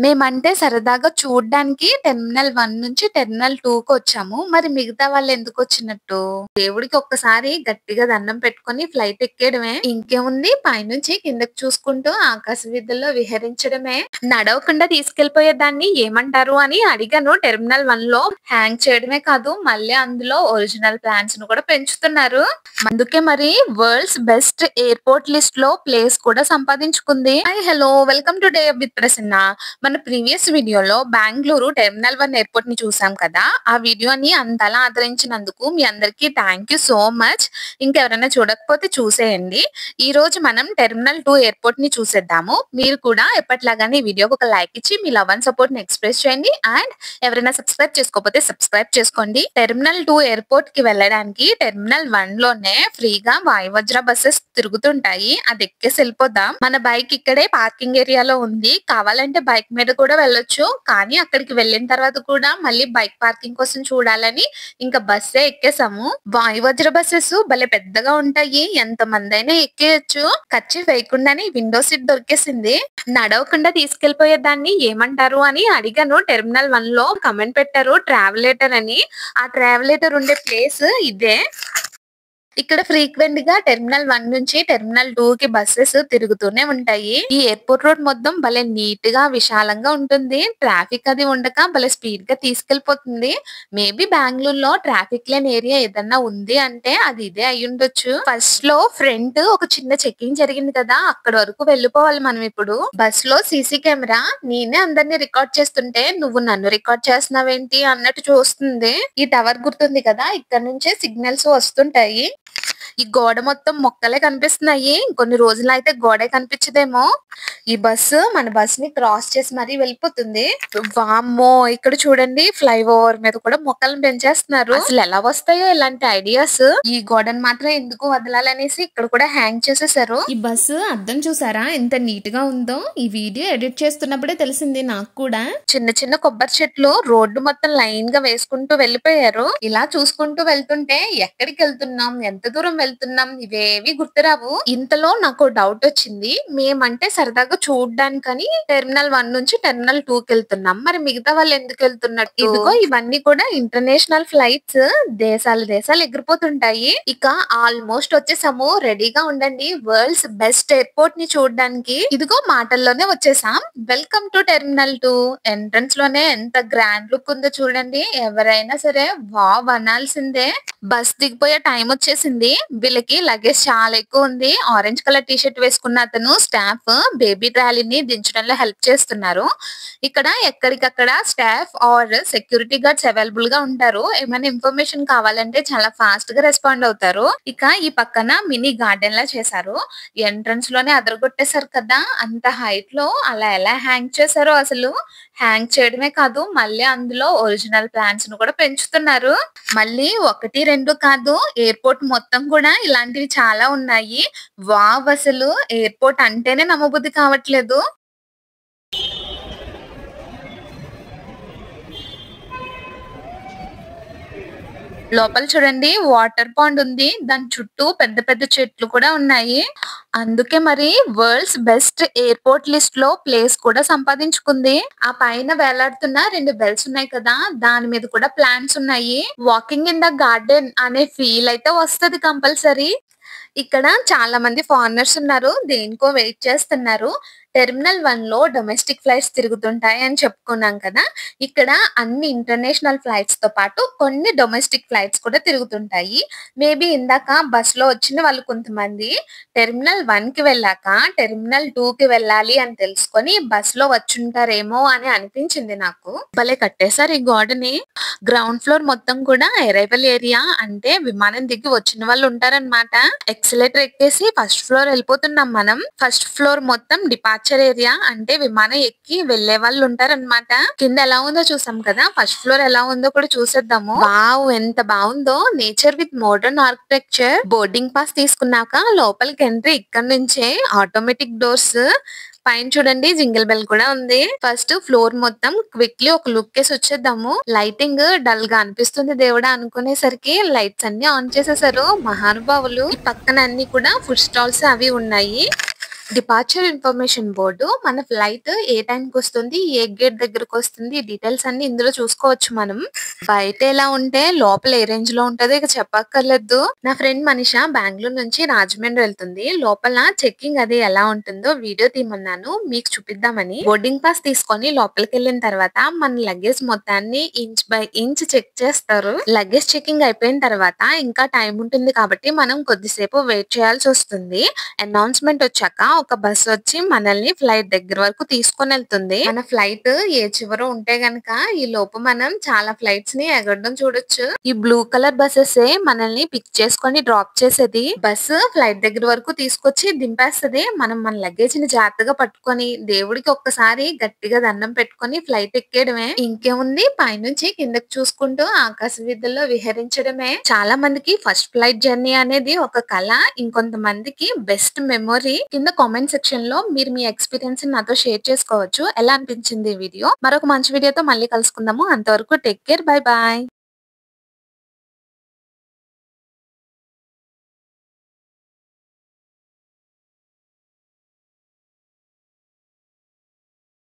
మేమంటే సరదాగా చూడ్డానికి టెర్మినల్ 1 నుంచి టెర్మినల్ 2కొచ్చాము. మరి మిగతా వాళ్ళెందుకొచ్చినట్టు? దేవుడికి ఒక్కసారి గట్టిగా దండం పెట్టుకొని ఫ్లైట్ ఎక్కేయడమే. ఇంకేముంది పైనుంచి కిందకి చూసుకుంటూ ఆకాశ వీధుల్లో విహరించడమే. నడవకుండా తీసుకెళ్ళిపోయేదాన్ని ఏమంటారు అని అడిగాను టెర్మినల్ 1లో. హ్యాంగ్ చేయడమే కాదు మళ్ళీ అందులో ఒరిజినల్ ప్లాంట్స్‌ను కూడా పెంచుతున్నారు. అందుకే మరి వరల్డ్స్ బెస్ట్ ఎయిర్‌పోర్ట్ లిస్ట్‌లో ప్లేస్ కూడా సంపాదించుకుంది. Hi hello welcome to day with Prasanna. మన ప్రీవియస్ వీడియోలో బెంగుళూరు టెర్మినల్ 1 ఎయిర్‌పోర్ట్ ని చూసాం కదా! ఆ వీడియోని అంతలా ఆదరించినందుకు మీ అందరికీ థాంక్ యూ సో మచ్. ఇంకెవరైనా చూడకపోతే చూసేయండి. ఈ రోజు మనం టెర్మినల్ 2 ఎయిర్‌పోర్ట్ ని చూసేద్దాము. మీరు కూడా ఎప్పటిలాగానే ఈ వీడియోకి ఒక లైక్ ఇచ్చి మీ లవ్ అండ్ సపోర్ట్ ని ఎక్స్‌ప్రెస్ చేయండి. అండ్ ఎవరైనా సబ్స్క్రైబ్ చేసుకోకపోతే సబ్స్క్రైబ్ చేసుకోండి. టెర్మినల్ 2 ఎయిర్‌పోర్ట్ కి వెళ్ళడానికి టెర్మినల్ 1 లోనే ఫ్రీగా వాయువ్య బసెస్ తిరుగుతుంటాయి. అది ఎక్కేసి వెళ్ళిపోదాం. మన బైక్ ఇక్కడే పార్కింగ్ ఏరియాలో ఉంది. కావాలంటే బైక్ మీద కూడా వెళ్ళొచ్చు. కానీ అక్కడికి వెళ్ళిన తర్వాత కూడా మళ్ళీ బైక్ పార్కింగ్ కోసం చూడాలని ఇంకా బస్సే ఎక్కేసాము. వాయువ్య బస్సెస్ భలే పెద్దగా ఉంటాయి. ఎంత మందైనా ఎక్కేయచ్చు. కర్చీఫ్ వేయకుండానే విండో సీట్ దొరికేసింది. నడవకుండా తీసుకెళ్లిపోయేదాన్ని ఏమంటారు అని అడిగాను టెర్మినల్ 1లో. కమెంట్ పెట్టారు ట్రావెలేటర్ అని. ఆ ట్రావెలేటర్ ఉండే ప్లేస్ ఇదే. ఇక్కడ ఫ్రీక్వెంట్ గా టెర్మినల్ 1 నుంచి టెర్మినల్ 2 కి బస్సెస్ తిరుగుతూనే ఉంటాయి. ఈ ఎయిర్‌పోర్ట్ రోడ్ మొత్తం భలే నీట్ గా విశాలంగా ఉంటుంది. ట్రాఫిక్ అది ఉండక భలే స్పీడ్ గా తీసుకెళ్లిపోతుంది. మేబీ బెంగుళూరులో ట్రాఫిక్ లేని ఏరియా ఏదన్నా ఉంది అంటే అది ఇదే అయ్యుండొచ్చు. ఫస్ట్ లో ఫ్రంట్ ఒక చిన్న చెకింగ్ జరిగింది కదా, అక్కడ వరకు వెళ్ళిపోవాలి మనం ఇప్పుడు. బస్ లో సీసీ కెమెరా నేనే అందరినీ రికార్డ్ చేస్తుంటే నువ్వు నన్ను రికార్డ్ చేస్తున్నావేంటి అన్నట్టు చూస్తుంది. ఈ టవర్ గుర్తుంది కదా, ఇక్కడ నుంచే సిగ్నల్స్ వస్తుంటాయి. ఈ గోడ మొత్తం మొక్కలే కనిపిస్తున్నాయి. కొన్ని రోజులు అయితే గోడే కనిపించదేమో. ఈ బస్సు మన బస్ ని క్రాస్ చేసి మరీ వెళ్ళిపోతుంది. వామ్మో ఇక్కడ చూడండి ఫ్లైఓవర్ మీద కూడా మొక్కలను పెంచేస్తున్నారు. అసలు ఎలా వస్తాయో ఇలాంటి ఐడియాస్. ఈ గోడను మాత్రం ఎందుకు వదలాలనేసి ఇక్కడ కూడా హ్యాంగ్ చేసేసారు. ఈ బస్సు అద్దం చూసారా ఎంత నీట్ గా ఉందో. ఈ వీడియో ఎడిట్ చేస్తున్నప్పుడే తెలిసింది నాకు కూడా. చిన్న చిన్న కొబ్బరి చెట్లు రోడ్డు మొత్తం లైన్ గా వేసుకుంటూ వెళ్ళిపోయారు. ఇలా చూసుకుంటూ వెళ్తుంటే ఎక్కడికి వెళ్తున్నాం, ఎంత దూరం వెళ్తున్నాం ఇవేవి గుర్తురావు. ఇంతలో నాకు డౌట్ వచ్చింది. మేమంటే సరదాగా చూడ్డానికని టెర్మినల్ 1 నుంచి టెర్మినల్ 2కి వెళ్తున్నాం. మరి మిగతా వాళ్ళు ఎందుకు వెళ్తున్నట్టు? ఇదిగో ఇవన్నీ కూడా ఇంటర్నేషనల్ ఫ్లైట్స్. దేశాలు ఎగిరిపోతుంటాయి. ఇక ఆల్మోస్ట్ వచ్చేసాము. రెడీగా ఉండండి వరల్డ్స్ బెస్ట్ ఎయిర్‌పోర్ట్ ని చూడడానికి. ఇదిగో మాటల్లోనే వచ్చేసాం. Welcome to terminal 2. ఎంట్రన్స్ లోనే ఎంత గ్రాండ్ లుక్ ఉందో చూడండి. ఎవరైనా సరే వావ్ అనాల్సిందే. బస్ దిగిపోయే టైం వచ్చేసింది. వీళ్ళకి లగేజ్ చాలా ఎక్కువ ఉంది. ఆరెంజ్ కలర్ టీ షర్ట్ వేసుకున్న అతను స్టాఫ్ బేబీ ట్రాలీని దించడంలో హెల్ప్ చేస్తున్నారు. ఇక్కడ ఎక్కడికక్కడ staff or security guards available గా ఉంటారు. ఏమైనా ఇన్ఫర్మేషన్ కావాలంటే చాలా ఫాస్ట్ గా రెస్పాండ్ అవుతారు. ఇక ఈ పక్కన మినీ గార్డెన్ లా చేశారు. ఎంట్రన్స్ లోనే అదరగొట్టేశారు కదా, అంత హైట్ లో అలా ఎలా హ్యాంగ్ చేశారో. అసలు హ్యాంగ్ చేయడమే కాదు మళ్ళీ అందులో ఒరిజినల్ ప్లాంట్స్ ను కూడా పెంచుతున్నారు. మళ్ళీ 1, 2 కాదు ఎయిర్‌పోర్ట్ మొత్తం కూడా ఇలాంటివి చాలా ఉన్నాయి. వావ్ అసలు ఎయిర్‌పోర్ట్ అంటేనే నమ్మబుద్ధి కావట్లేదు. లోపల చూడండి వాటర్ పాండ్ ఉంది. దాని చుట్టూ పెద్ద పెద్ద చెట్లు కూడా ఉన్నాయి. అందుకే మరి వరల్డ్స్ బెస్ట్ ఎయిర్‌పోర్ట్ లిస్ట్ లో ప్లేస్ కూడా సంపాదించుకుంది. ఆ పైన వేలాడుతున్న 2 బెల్స్ ఉన్నాయి కదా, దాని మీద కూడా ప్లాంట్స్ ఉన్నాయి. వాకింగ్ ఇన్ ద గార్డెన్ అనే ఫీల్ అయితే వస్తది కంపల్సరీ. ఇక్కడ చాలా మంది ఫారినర్స్ ఉన్నారు. దేనికో వెయిట్ చేస్తున్నారు. టెర్మినల్ 1 లో డొమెస్టిక్ ఫ్లైట్స్ తిరుగుతుంటాయి అని చెప్పుకున్నాం కదా, ఇక్కడ అన్ని ఇంటర్నేషనల్ ఫ్లైట్స్ తో పాటు కొన్ని డొమెస్టిక్ ఫ్లైట్స్ కూడా తిరుగుతుంటాయి. మేబీ ఇందాక బస్ లో వచ్చిన వాళ్ళు కొంతమంది టెర్మినల్ 1 కి వెళ్ళాక టెర్మినల్ 2 కి వెళ్ళాలి అని తెలుసుకొని బస్ లో వచ్చుంటారేమో అని అనిపించింది నాకు. భలే కట్టేశారు ఈ గోడని. గ్రౌండ్ ఫ్లోర్ మొత్తం కూడా అరైవల్ ఏరియా, అంటే విమానం దిగి వచ్చిన వాళ్ళు ఉంటారన్నమాట. ఎక్సలేటర్ ఎక్కేసి ఫస్ట్ ఫ్లోర్ వెళ్ళిపోతున్నాం మనం. ఫస్ట్ ఫ్లోర్ మొత్తం డిపార్చర్ ఏరియా, అంటే విమానం ఎక్కి వెళ్లే వాళ్ళు ఉంటారన్నమాట. కింద ఎలా ఉందో చూసాం కదా, ఫస్ట్ ఫ్లోర్ ఎలా ఉందో కూడా చూసేద్దాము. వావ్ ఎంత బాగుందో. Nature with modern architecture. Boarding pass తీసుకున్నాక లోపలికి ఎంట్రీ ఇక్కడ నుంచే. Automatic doors. పైన చూడండి జింగిల్ బెల్ కూడా ఉంది. ఫస్ట్ ఫ్లోర్ మొత్తం క్విక్లీ ఒక లుక్ వేసి వచ్చేద్దాము. లైటింగ్ డల్ గా అనిపిస్తుంది దేవుడా అనుకునేసరికి లైట్స్ అన్ని ఆన్ చేసేసారు మహానుభావులు. ఈ పక్కన అన్ని కూడా ఫుడ్ స్టాల్స్ అవి ఉన్నాయి. డిపార్చర్ ఇన్ఫర్మేషన్ బోర్డు మన ఫ్లైట్ ఏ టైంకి వస్తుంది, ఏ గేట్ దగ్గరకు వస్తుంది, డీటెయిల్స్ అన్ని ఇందులో చూసుకోవచ్చు మనం. బయట ఎలా ఉంటే లోపల ఏ రేంజ్ లో ఉంటదో ఇక చెప్పక్కర్లేదు. నా ఫ్రెండ్ మనీష బెంగళూరు నుంచి రాజమండ్రి వెళ్తుంది. లోపల చెక్కింగ్ అది ఎలా ఉంటుందో వీడియో తీయమన్నాను మీకు చూపిద్దామని. బోర్డింగ్ పాస్ తీసుకొని లోపలికి వెళ్ళిన తర్వాత మన లగేజ్ మొత్తాన్ని ఇంచ్ బై ఇంచ్ చెక్ చేస్తారు. లగేజ్ చెకింగ్ అయిపోయిన తర్వాత ఇంకా టైం ఉంటుంది కాబట్టి మనం కొద్దిసేపు వెయిట్ చేయాల్సి వస్తుంది. అనౌన్స్మెంట్ వచ్చాక ఒక బస్ వచ్చి మనల్ని ఫ్లైట్ దగ్గర వరకు తీసుకొని వెళ్తుంది. మన ఫ్లైట్ ఏ చివర ఉంటే గనక ఈ లోపు మనం చాలా ఫ్లైట్స్ ని ఎగరడం చూడొచ్చు. ఈ బ్లూ కలర్ బస్సెస్ మనల్ని పిక్ చేసుకొని డ్రాప్ చేసేది. బస్సు ఫ్లైట్ దగ్గర వరకు తీసుకొచ్చి దింపేస్తది. మనం మన లగేజ్ ని జాగ్రత్తగా పట్టుకొని దేవుడికి ఒక్కసారి గట్టిగా దండం పెట్టుకొని ఫ్లైట్ ఎక్కేయడమే. ఇంకేముంది, పైనుంచి కిందకి చూసుకుంటూ ఆకాశ వీధుల్లో విహరించడమే. చాలా మందికి ఫస్ట్ ఫ్లైట్ జర్నీ అనేది ఒక కళ, ఇంకొంతమందికి బెస్ట్ మెమొరీ. కింద కామెంట్ సెక్షన్ లో మీరు మీ ఎక్స్పీరియన్స్ నాతో షేర్ చేసుకోవచ్చు. ఎలా అనిపించింది ఈ వీడియో? మరొక మంచి వీడియోతో మళ్ళీ కలుసుకుందాము. అంతవరకు టేక్ కేర్, బై బాయ్.